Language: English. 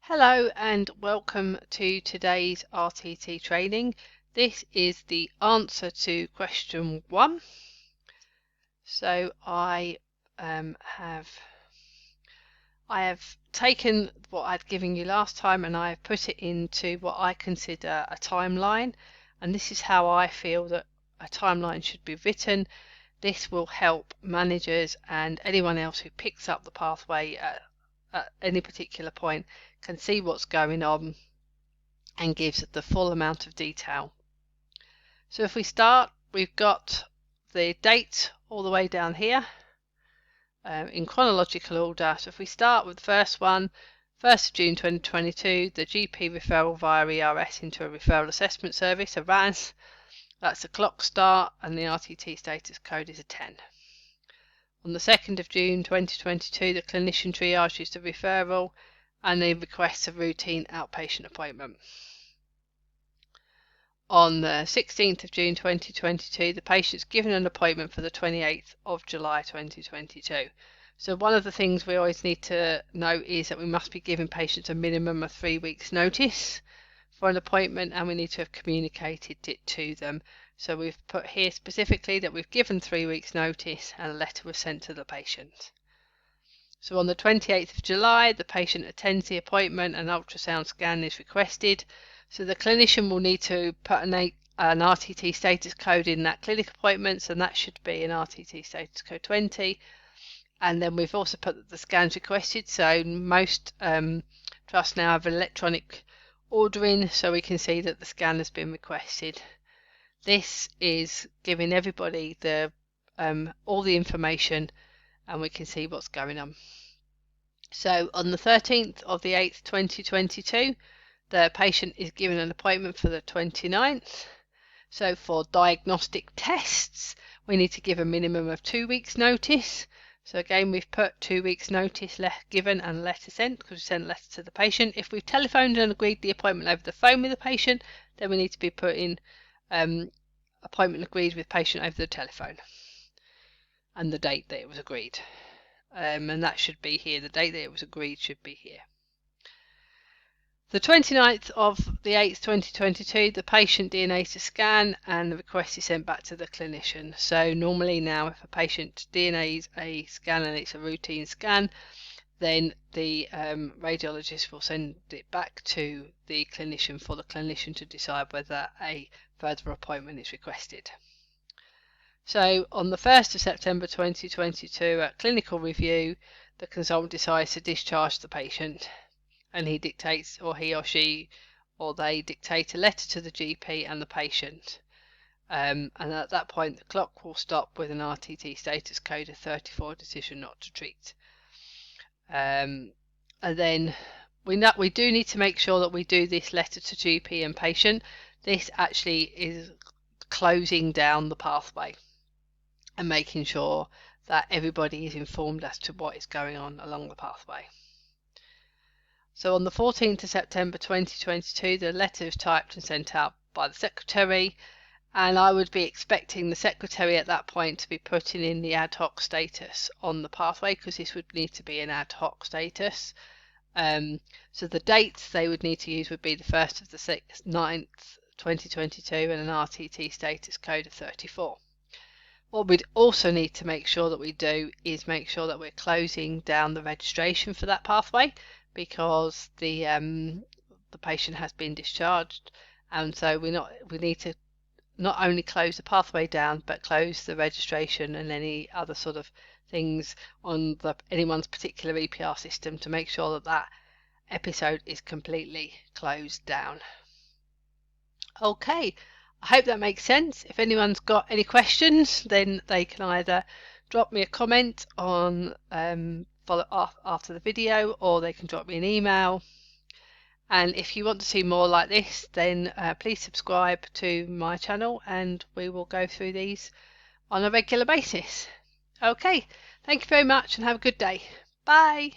Hello and welcome to today's RTT training. This is the answer to question 1. So I have taken what I'd given you last time and I have put it into what I consider a timeline, and this is how I feel that a timeline should be written. This will help managers and anyone else who picks up the pathway at any particular point can see what's going on and gives the full amount of detail. So if we start, we've got the date all the way down here in chronological order. So if we start with the first one, 1st of June 2022, the GP referral via ERS into a referral assessment service, a RAS. That's a clock start and the RTT status code is a 10. On the 2nd of June 2022, the clinician triages the referral and they request a routine outpatient appointment. On the 16th of June 2022, the patient's given an appointment for the 28th of July 2022. So one of the things we always need to note is that we must be giving patients a minimum of 3 weeks notice for an appointment, and we need to have communicated it to them. So we've put here specifically that we've given 3 weeks notice and a letter was sent to the patient. So on the 28th of July, the patient attends the appointment and an ultrasound scan is requested. So the clinician will need to put an RTT status code in that clinic appointment, so that should be an RTT status code 20. And then we've also put that the scan's requested, so most trusts now have electronic ordering, so we can see that the scan has been requested. This is giving everybody the all the information and we can see what's going on. So on the 13th of the 8th 2022, the patient is given an appointment for the 29th. So for diagnostic tests we need to give a minimum of 2 weeks notice. So again, we've put 2 weeks notice given and letter sent because we sent a letter to the patient. If we've telephoned and agreed the appointment over the phone with the patient, then we need to be putting appointment agreed with patient over the telephone and the date that it was agreed. And that should be here. The date that it was agreed should be here. The 29th of the 8th 2022, the patient DNAs to scan and the request is sent back to the clinician. So normally now if a patient DNAs a scan and it's a routine scan, then the radiologist will send it back to the clinician for the clinician to decide whether a further appointment is requested. So on the 1st of September 2022, at clinical review, the consultant decides to discharge the patient, and he dictates, or he or she or they dictate a letter to the GP and the patient. And at that point the clock will stop with an RTT status code of 34, decision not to treat. And then we do need to make sure that we do this letter to GP and patient. This actually is closing down the pathway and making sure that everybody is informed as to what is going on along the pathway. So on the 14th of September 2022, the letter is typed and sent out by the secretary, and I would be expecting the secretary at that point to be putting in the ad hoc status on the pathway, because this would need to be an ad hoc status. So the dates they would need to use would be the 1st of the 9th 2022 and an RTT status code of 34. What we'd also need to make sure that we do is make sure that we're closing down the registration for that pathway, because the patient has been discharged, and so we need to not only close the pathway down but close the registration and any other sort of things on anyone's particular EPR system to make sure that that episode is completely closed down. Okay, I hope that makes sense. If anyone's got any questions, then they can either drop me a comment on after the video, or they can drop me an email. And if you want to see more like this, then please subscribe to my channel and we will go through these on a regular basis. Okay, thank you very much and have a good day. Bye.